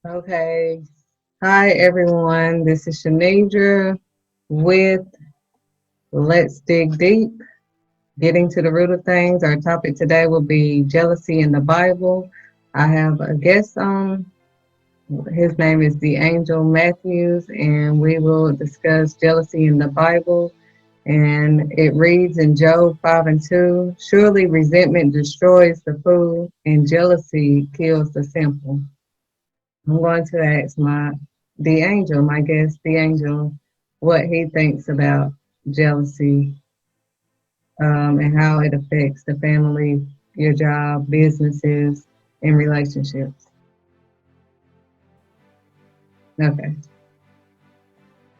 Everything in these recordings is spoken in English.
Okay. Hi, everyone. This is Shanidra with Let's Dig Deep, getting to the root of things. Our topic today will be jealousy in the Bible. I have a guest on. His name is the Angel Matthews, and we will discuss jealousy in the Bible. And it reads in Job 5 and 2, surely resentment destroys the fool, and jealousy kills the simple. I'm going to ask the angel, my guest, the angel, what he thinks about jealousy and how it affects the family, your job, businesses, and relationships. Okay.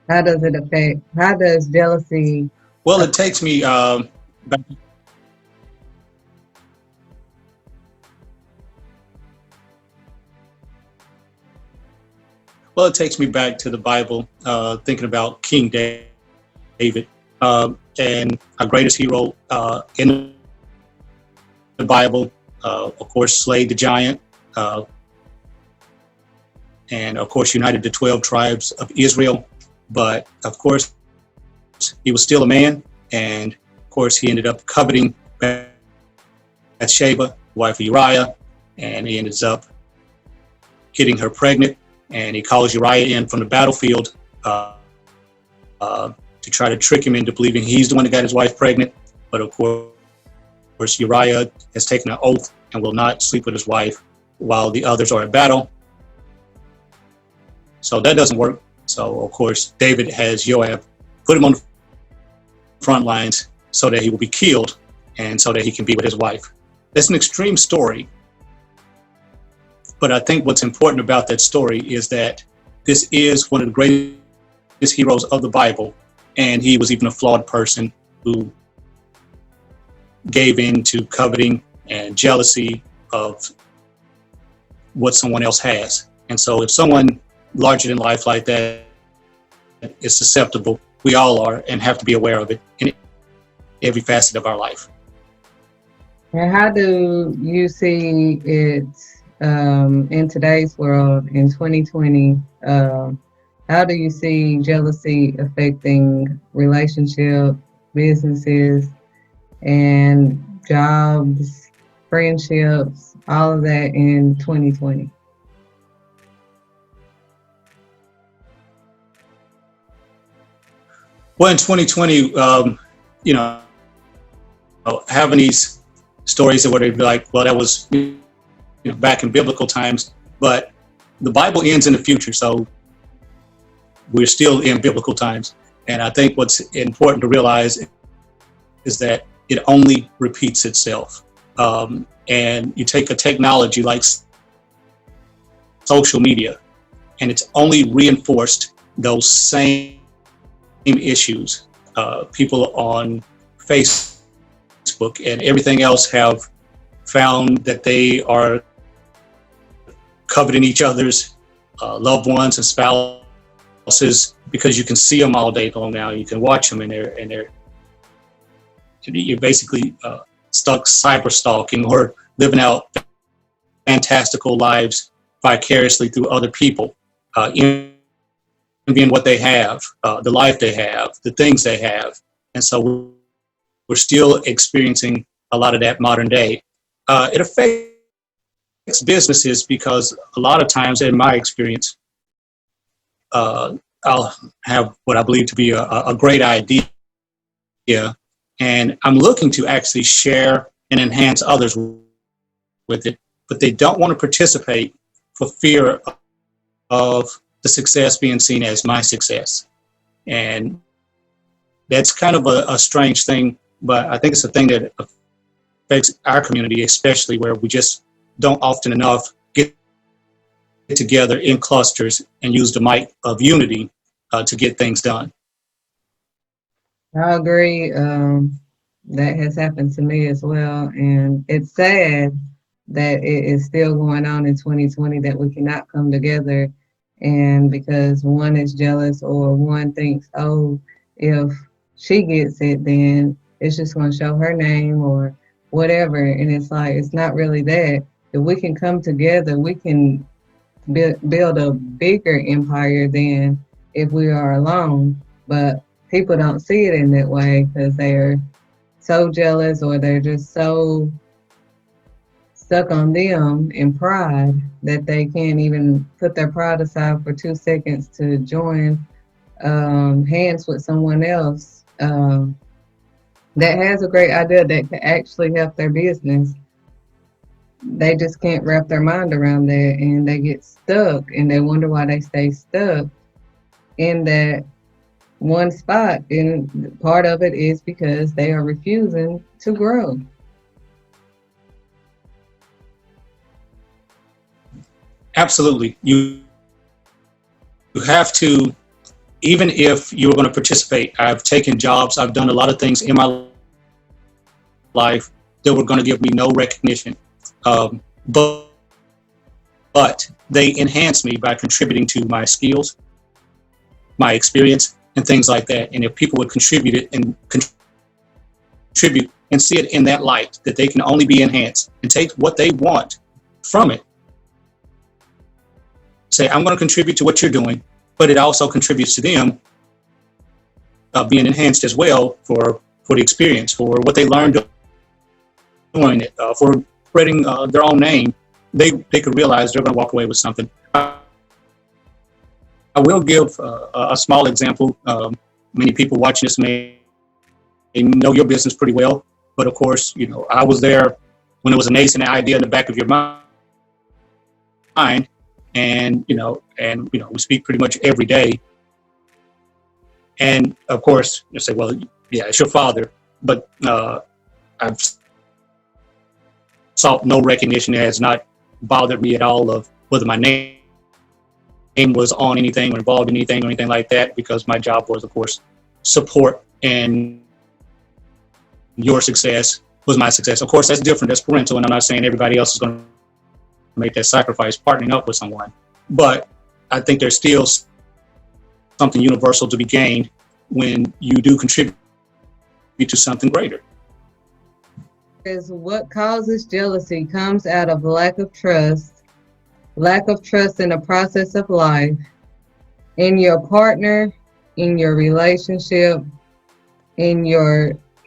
How does it affect? How does jealousy? Well, it takes me back, it takes me back to the Bible, thinking about King David, and our greatest hero in the Bible. Of course, slayed the giant, uh, and of course, united the 12 tribes of Israel. But of course, he was still a man, and of course, he ended up coveting Bathsheba, wife of Uriah, and he ends up getting her pregnant. And he calls Uriah in from the battlefield uh, to try to trick him into believing he's the one that got his wife pregnant. But of course, Uriah has taken an oath and will not sleep with his wife while the others are at battle. So that doesn't work. So of course, David has Joab put him on the front lines so that he will be killed and so that he can be with his wife. That's an extreme story. But I think what's important about that story is that this is one of the greatest heroes of the Bible, and he was even a flawed person who gave in to coveting and jealousy of what someone else has. And so if someone larger than life like that is susceptible, we all are, and have to be aware of it in every facet of our life. And how do you see it in today's world in 2020? How do you see jealousy affecting relationships, businesses, and jobs, friendships, all of that in 2020? Well, in 2020, you know, having these stories that would be like, well, that was back in biblical times, but the Bible ends in the future, so we're still in biblical times. And I think what's important to realize is that it only repeats itself. And you take a technology like social media, and it's only reinforced those same issues. People on Facebook and everything else have found that they are coveting each other's loved ones and spouses because you can see them all day long now. You can watch them, and you're basically stuck cyber stalking or living out fantastical lives vicariously through other people, envying what they have, the life they have, the things they have. And so we're still experiencing a lot of that modern day. It affects businesses because a lot of times, in my experience, I'll have what I believe to be a great idea, and I'm looking to actually share and enhance others with it, but they don't want to participate for fear of the success being seen as my success. And that's kind of a strange thing, but I think it's a thing that affects our community, especially where we just don't often enough get together in clusters and use the might of unity to get things done. I agree. That has happened to me as well. And it's sad that it is still going on in 2020 that we cannot come together. And because one is jealous or one thinks, oh, if she gets it, then it's just going to show her name or whatever. And it's like, it's not really that. If we can come together, we can build a bigger empire than if we are alone. But people don't see it in that way because they're so jealous or they're just so stuck on them in pride that they can't even put their pride aside for 2 seconds to join hands with someone else that has a great idea that could actually help their business. They just can't wrap their mind around that and they get stuck and they wonder why they stay stuck in that one spot. And part of it is because they are refusing to grow. Absolutely. You have to, even if you're going to participate. I've taken jobs, I've done a lot of things in my life that were going to give me no recognition. Um, but, but they enhance me by contributing to my skills, my experience, and things like that. And if people would contribute it and contribute and see it in that light, that they can only be enhanced and take what they want from it, say, I'm going to contribute to what you're doing, but it also contributes to them being enhanced as well for the experience, for what they learned doing it, for spreading their own name. They could realize they're going to walk away with something. I will give a small example. Many people watching this may know your business pretty well, but of course, I was there when it was a nascent idea in the back of your mind, and we speak pretty much every day. And of course, you say, well, yeah, it's your father, but I've sought no recognition. It has not bothered me at all of whether my name was on anything or involved in anything or anything like that, because my job was, of course, support, and your success was my success. Of course, that's different. That's parental, and I'm not saying everybody else is going to make that sacrifice partnering up with someone. But I think there's still something universal to be gained when you do contribute to something greater. Because what causes jealousy comes out of lack of trust in the process of life, in your partner, in your relationship, in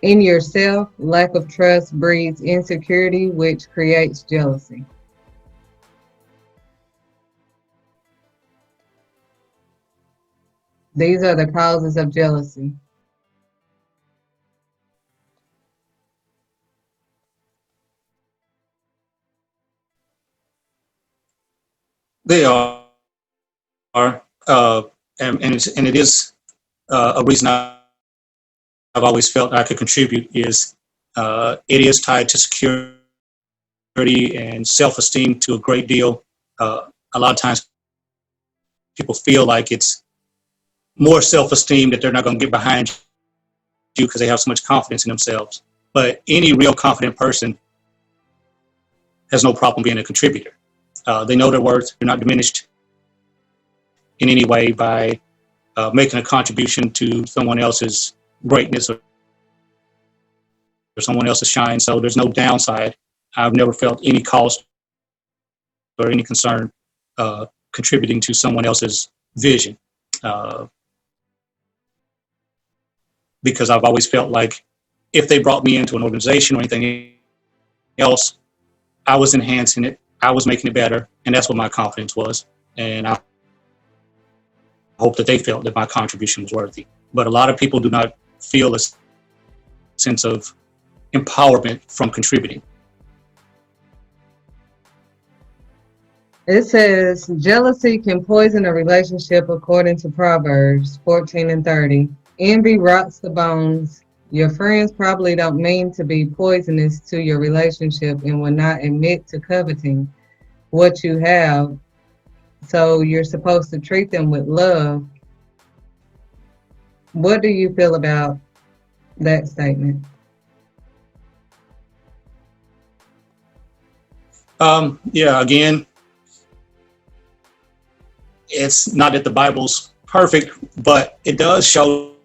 yourself. Lack of trust breeds insecurity, which creates jealousy. These are the causes of jealousy. They are, and it is a reason I've always felt I could contribute is it is tied to security and self-esteem to a great deal. A lot of times people feel like it's more self-esteem that they're not going to get behind you because they have so much confidence in themselves. But any real confident person has no problem being a contributor. They know their worth. They're not diminished in any way by making a contribution to someone else's greatness or someone else's shine. So there's no downside. I've never felt any cost or any concern contributing to someone else's vision, because I've always felt like if they brought me into an organization or anything else, I was enhancing it, I was making it better, and that's what my confidence was. And I hope that they felt that my contribution was worthy. But a lot of people do not feel a sense of empowerment from contributing. It says jealousy can poison a relationship according to Proverbs 14:30. Envy rots the bones. Your friends probably don't mean to be poisonous to your relationship and will not admit to coveting what you have. So you're supposed to treat them with love. What do you feel about that statement? Yeah, again, it's not that the Bible's perfect, but it does show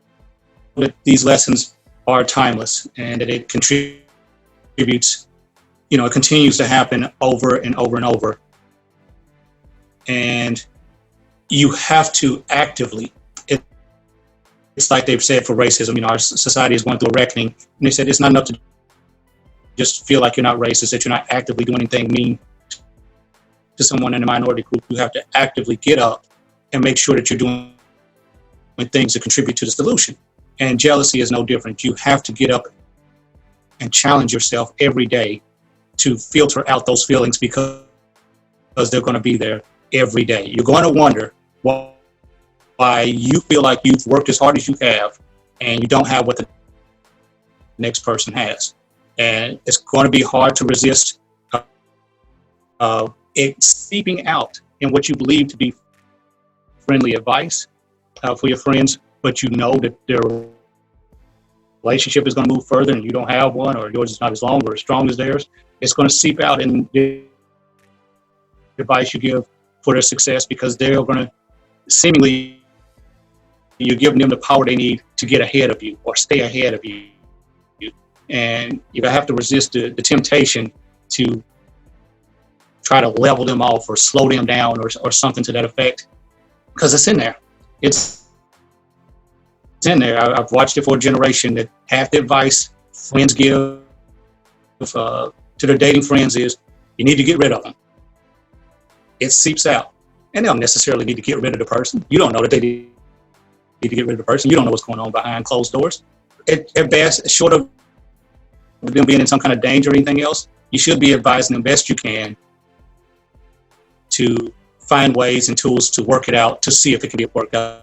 that these lessons are timeless and that it contributes, it continues to happen over and over and over. And you have to actively, it's like they've said for racism, our society is going through a reckoning. And they said it's not enough to just feel like you're not racist, that you're not actively doing anything mean to someone in a minority group. You have to actively get up and make sure that you're doing things that contribute to the solution. And jealousy is no different. You have to get up and challenge yourself every day to filter out those feelings, because they're going to be there every day. You're going to wonder why you feel like you've worked as hard as you have and you don't have what the next person has. And it's going to be hard to resist it seeping out in what you believe to be friendly advice for your friends, but you know that their relationship is going to move further and you don't have one, or yours is not as long or as strong as theirs. It's going to seep out in the advice you give for their success, because they're going to seemingly, you're giving them the power they need to get ahead of you or stay ahead of you. And you're going to have to resist the temptation to try to level them off or slow them down or something to that effect, because it's in there. It's in there. I've watched it for a generation that half the advice friends give to their dating friends is, you need to get rid of them. It seeps out. And they don't necessarily need to get rid of the person. You don't know that they need to get rid of the person. You don't know what's going on behind closed doors. At best, short of them being in some kind of danger or anything else, you should be advising them best you can to find ways and tools to work it out, to see if it can be worked out.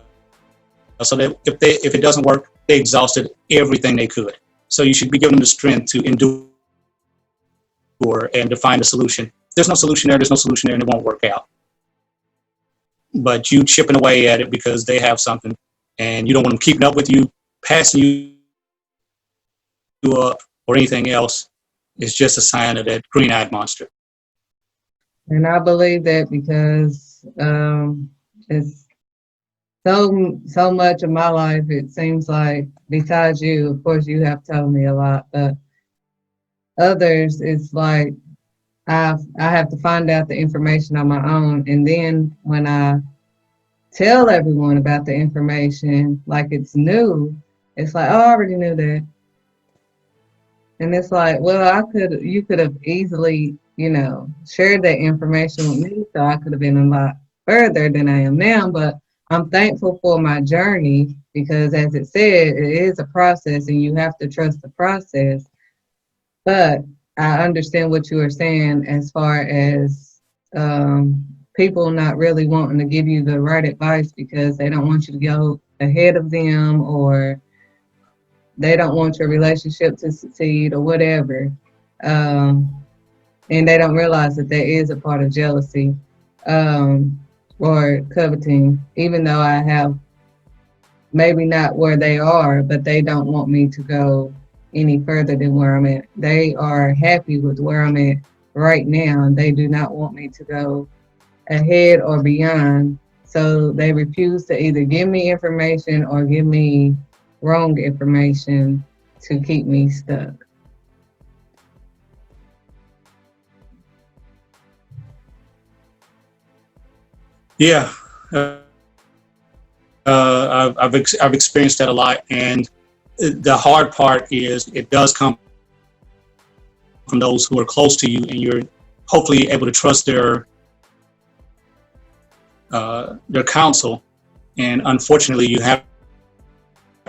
So that if it doesn't work, they exhausted everything they could. So you should be giving them the strength to endure and to find a solution. There's no solution there, and it won't work out. But you chipping away at it because they have something, and you don't want them keeping up with you, passing you up, or anything else, is just a sign of that green-eyed monster. And I believe that because it's so much of my life, it seems like, besides you, of course, you have told me a lot, but others, it's like I have to find out the information on my own. And then when I tell everyone about the information like it's new, it's like, oh, I already knew that. And it's like, well, you could have easily, shared that information with me, so I could have been a lot further than I am now. But I'm thankful for my journey, because as it said, it is a process and you have to trust the process. But I understand what you are saying as far as people not really wanting to give you the right advice because they don't want you to go ahead of them, or they don't want your relationship to succeed, or whatever. And they don't realize that there is a part of jealousy or coveting, even though I have maybe not where they are, but they don't want me to go any further than where I'm at. They are happy with where I'm at right now, and they do not want me to go ahead or beyond. So they refuse to either give me information or give me wrong information to keep me stuck. Yeah, I've experienced that a lot, and the hard part is it does come from those who are close to you, and you're hopefully able to trust their counsel. And unfortunately, you have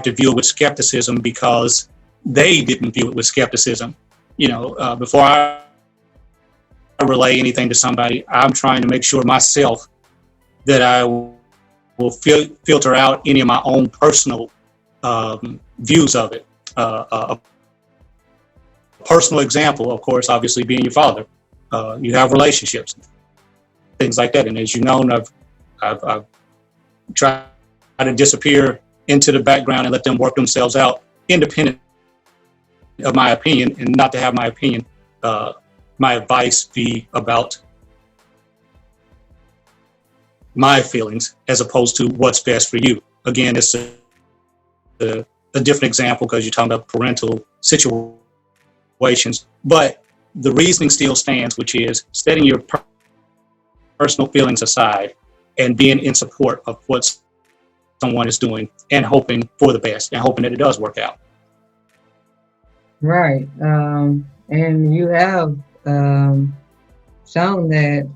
to view it with skepticism because they didn't view it with skepticism. Before I relay anything to somebody, I'm trying to make sure myself that I will filter out any of my own personal views of it. A personal example, of course, obviously being your father. You have relationships, things like that. And as you know, I've tried to disappear into the background and let them work themselves out independent of my opinion, and not to have my opinion, my advice be about my feelings as opposed to what's best for you. Again, it's a different example because you're talking about parental situations, but the reasoning still stands, which is setting your personal feelings aside and being in support of what someone is doing and hoping for the best and hoping that it does work out. Right. And you have shown that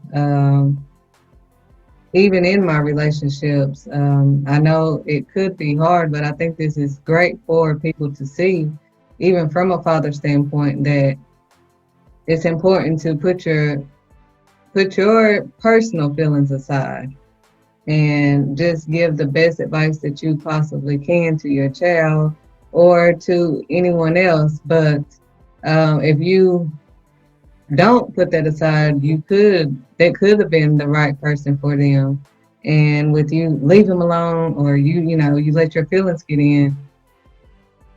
even in my relationships, I know it could be hard, but I think this is great for people to see, even from a father standpoint, that it's important to put your personal feelings aside and just give the best advice that you possibly can to your child or to anyone else. But if you don't put that aside, that could have been the right person for them. And with you leave them alone, or you let your feelings get in,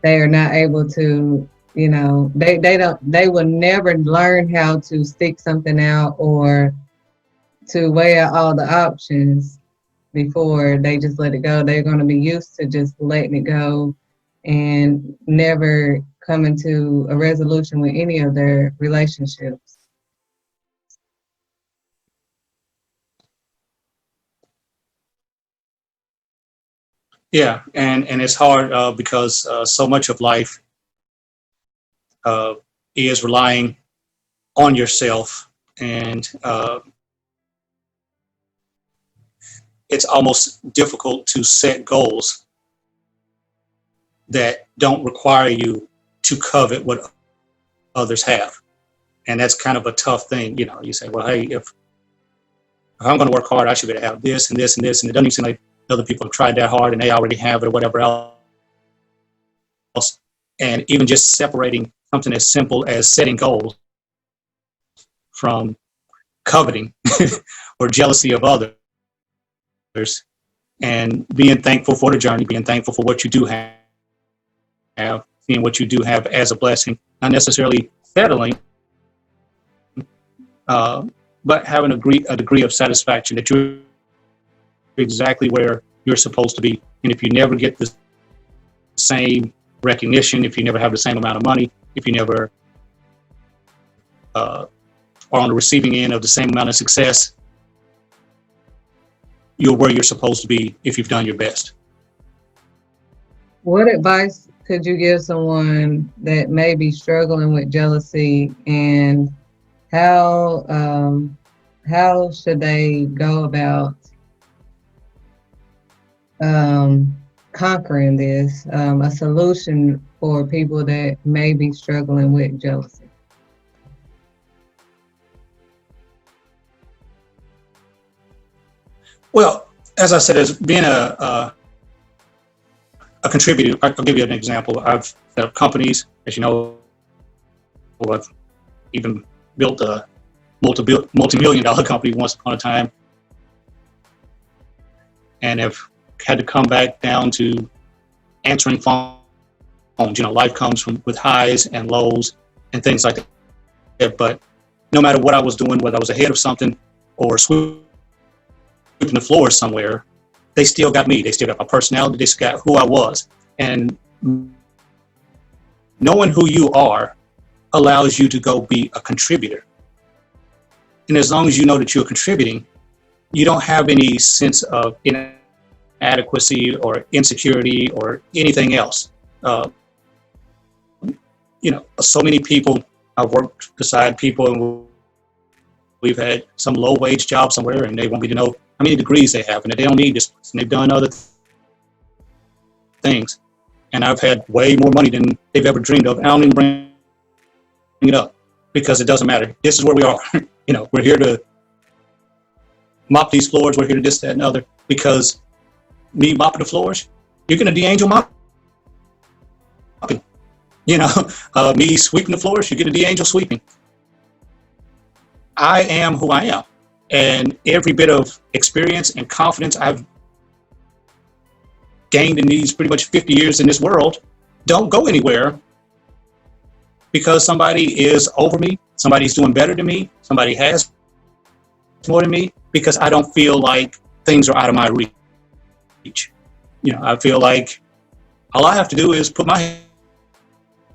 they are not able to, they will never learn how to stick something out or to weigh out all the options before they just let it go. They're going to be used to just letting it go and never coming to a resolution with any of their relationships. Yeah, and it's hard because so much of life uh, is relying on yourself, and it's almost difficult to set goals that don't require you to covet what others have. And that's kind of a tough thing. You say, well, hey, if I'm going to work hard, I should be able to have this and this and this. And it doesn't even seem like other people have tried that hard and they already have it or whatever else. And even just separating something as simple as setting goals from coveting or jealousy of others, and being thankful for the journey, being thankful for what you do have, seeing what you do have as a blessing, not necessarily settling, but having a degree of satisfaction that you're exactly where you're supposed to be. And if you never get the same recognition, if you never have the same amount of money, if you never are on the receiving end of the same amount of success, you're where you're supposed to be if you've done your best. What advice could you give someone that may be struggling with jealousy, and how should they go about conquering this? A solution for people that may be struggling with jealousy. Well, as I said, as being a contributor, I'll give you an example. I've set up companies, as you know. I've even built a multi-million-dollar company once upon a time, and have had to come back down to answering phones. Life comes with highs and lows and things like that. But no matter what I was doing, whether I was ahead of something or sweeping the floor somewhere, they still got me. They still got my personality. They still got who I was. And knowing who you are allows you to go be a contributor. And as long as you know that you're contributing, you don't have any sense of inadequacy or insecurity or anything else. So many people, I've worked beside people, and we've had some low-wage job somewhere, and they want me to know how many degrees they have, and that they don't need this, and they've done other things. And I've had way more money than they've ever dreamed of. I don't even bring it up because it doesn't matter. This is where we are. We're here to mop these floors. We're here to this, that, and other. Because me mopping the floors, you're going to de-angel mopping. Me sweeping the floors, you get a de-angel sweeping. I am who I am. And every bit of experience and confidence I've gained in these pretty much 50 years in this world don't go anywhere because somebody is over me, somebody's doing better than me, somebody has more than me, because I don't feel like things are out of my reach. I feel like all I have to do is put my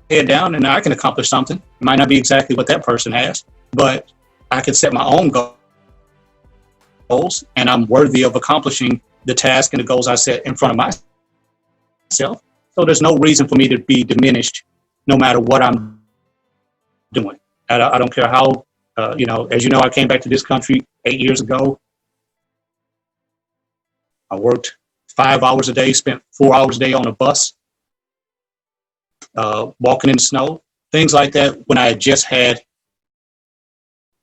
head down and I can accomplish something. It might not be exactly what that person has, but I can set my own goals and I'm worthy of accomplishing the task and the goals I set in front of myself. So there's no reason for me to be diminished no matter what I'm doing. I don't care how, as you know, I came back to this country 8 years ago. I worked 5 hours a day, spent 4 hours a day on a bus, walking in the snow, things like that when I had just had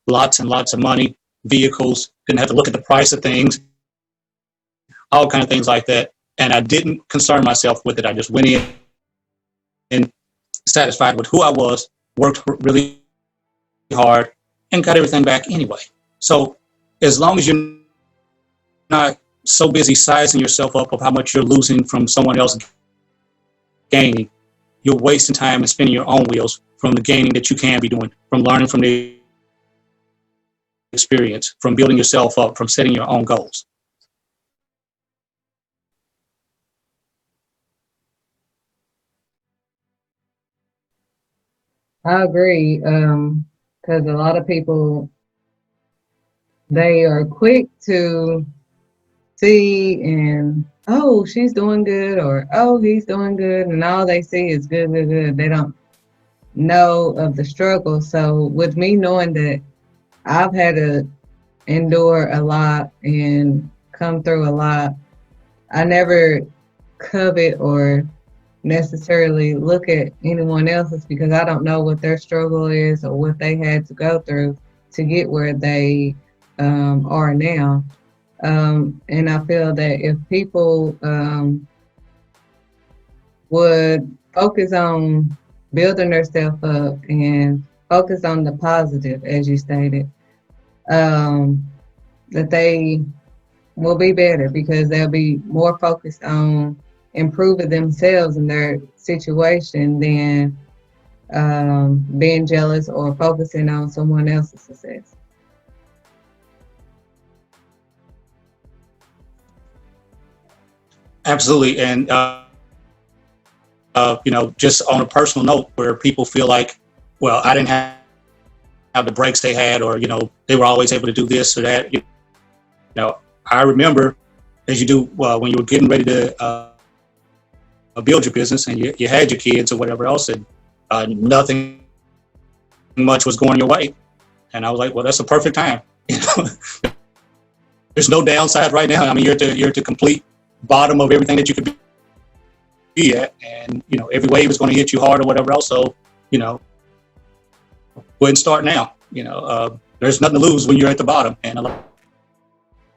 lots and lots of money, vehicles, didn't have to look at the price of things, all kind of things like that. And I didn't concern myself with it. I just went in satisfied with who I was, worked really hard, and got everything back anyway. So as long as you're not so busy sizing yourself up of how much you're losing from someone else gaining, you're wasting time and spinning your own wheels from the gaining that you can be doing, from learning from the experience, from building yourself up, from setting your own goals. I agree. Because a lot of people, they are quick to see and, oh, she's doing good, or oh, he's doing good, and all they see is good, good, good. They don't know of the struggle. So with me knowing that I've had to endure a lot and come through a lot, I never covet or necessarily look at anyone else's, because I don't know what their struggle is or what they had to go through to get where they are now. And I feel that if people would focus on building themselves up and focus on the positive, as you stated, that they will be better, because they'll be more focused on improving themselves in their situation than being jealous or focusing on someone else's success. Absolutely. And, just on a personal note where people feel like, well, I didn't have the breaks they had, or, they were always able to do this or that. I remember, as you do when you were getting ready to build your business and you had your kids or whatever else, and nothing much was going your way. And I was like, well, that's a perfect time. There's no downside right now. I mean, you're at the complete bottom of everything that you could be at, and every wave is going to hit you hard or whatever else. So go ahead and start now. There's nothing to lose when you're at the bottom, and a lot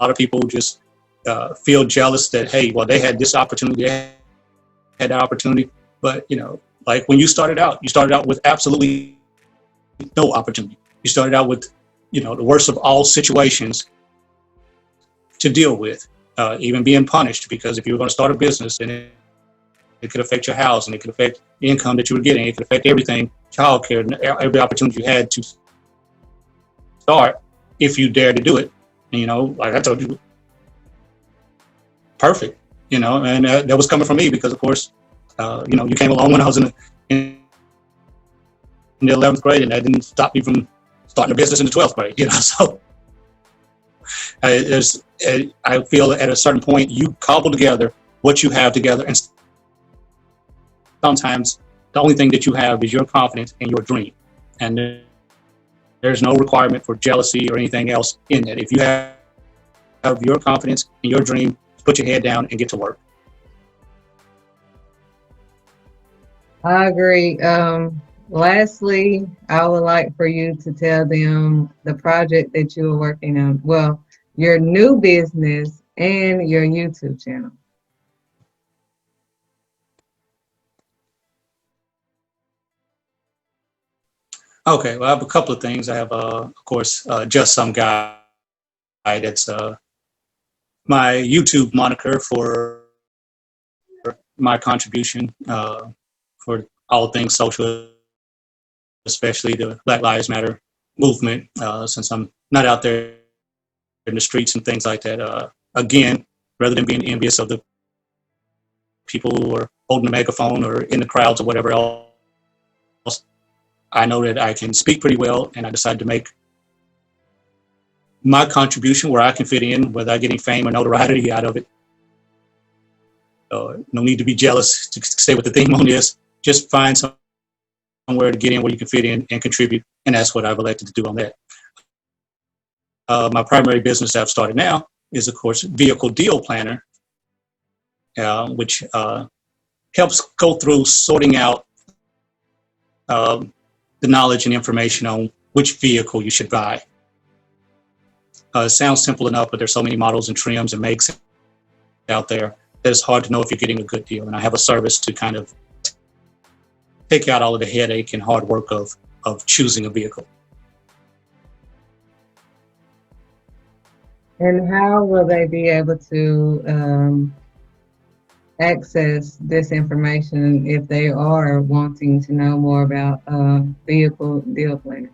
of people just feel jealous that, hey, well, they had this opportunity, they had that opportunity, but like when you started out with absolutely no opportunity. You started out with the worst of all situations to deal with, even being punished, because if you were going to start a business, then it could affect your house, and it could affect the income that you were getting. It could affect everything, childcare, every opportunity you had to start, if you dare to do it. And, like I told you, perfect. And that was coming from me because, of course, you came along when I was in the 11th grade, and that didn't stop me from starting a business in the 12th grade. So I feel at a certain point you cobble together what you have together, and sometimes the only thing that you have is your confidence and your dream, and there's no requirement for jealousy or anything else in that. If you have your confidence and your dream, put your head down and get to work. I agree. Lastly, I would like for you to tell them the project that you are working on. Well, your new business and your YouTube channel. Okay, well, I have a couple of things. I have, of course, Just Some Guy. That's my YouTube moniker for my contribution for all things social, especially the Black Lives Matter movement, since I'm not out there in the streets and things like that. Again, rather than being envious of the people who are holding the megaphone or in the crowds or whatever else, I know that I can speak pretty well, and I decided to make my contribution where I can fit in without getting fame or notoriety out of it. No need to be jealous to stay with the theme on this. Just find somewhere to get in where you can fit in and contribute, and that's what I've elected to do on that. My primary business that I've started now is, of course, Vehicle Deal Planner, which helps go through sorting out the knowledge and information on which vehicle you should buy. It sounds simple enough, but there's so many models and trims and makes out there that it's hard to know if you're getting a good deal. And I have a service to kind of take out all of the headache and hard work of choosing a vehicle. And how will they be able to access this information if they are wanting to know more about vehicle deal planning?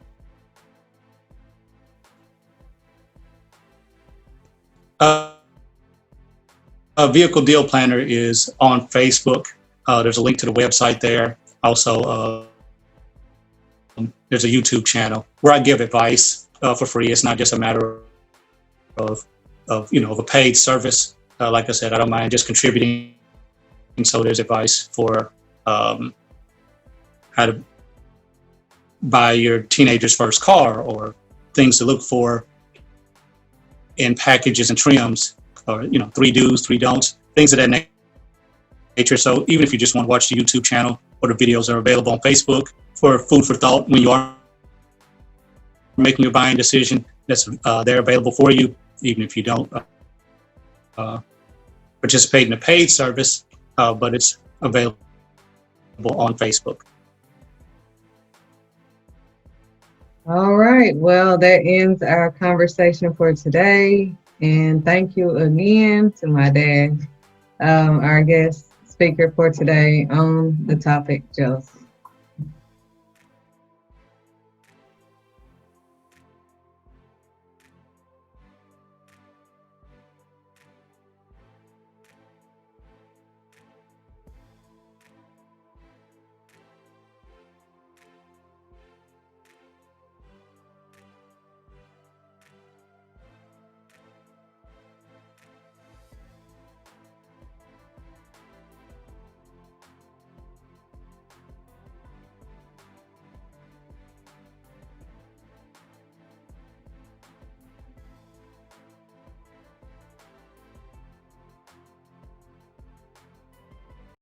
A Vehicle Deal Planner is on Facebook. There's a link to the website there. Also, there's a YouTube channel where I give advice for free. It's not just a matter of a paid service. Like I said, I don't mind just contributing. And so there's advice for how to buy your teenager's first car, or things to look for in packages and trims, or 3 do's, 3 don'ts, things of that nature. So even if you just want to watch the YouTube channel, or the videos are available on Facebook for food for thought when you are making your buying decision, that's they're available for you, even if you don't participate in a paid service, but it's available on Facebook. All right. Well, that ends our conversation for today. And thank you again to my dad, our guest speaker for today on the topic, jealousy.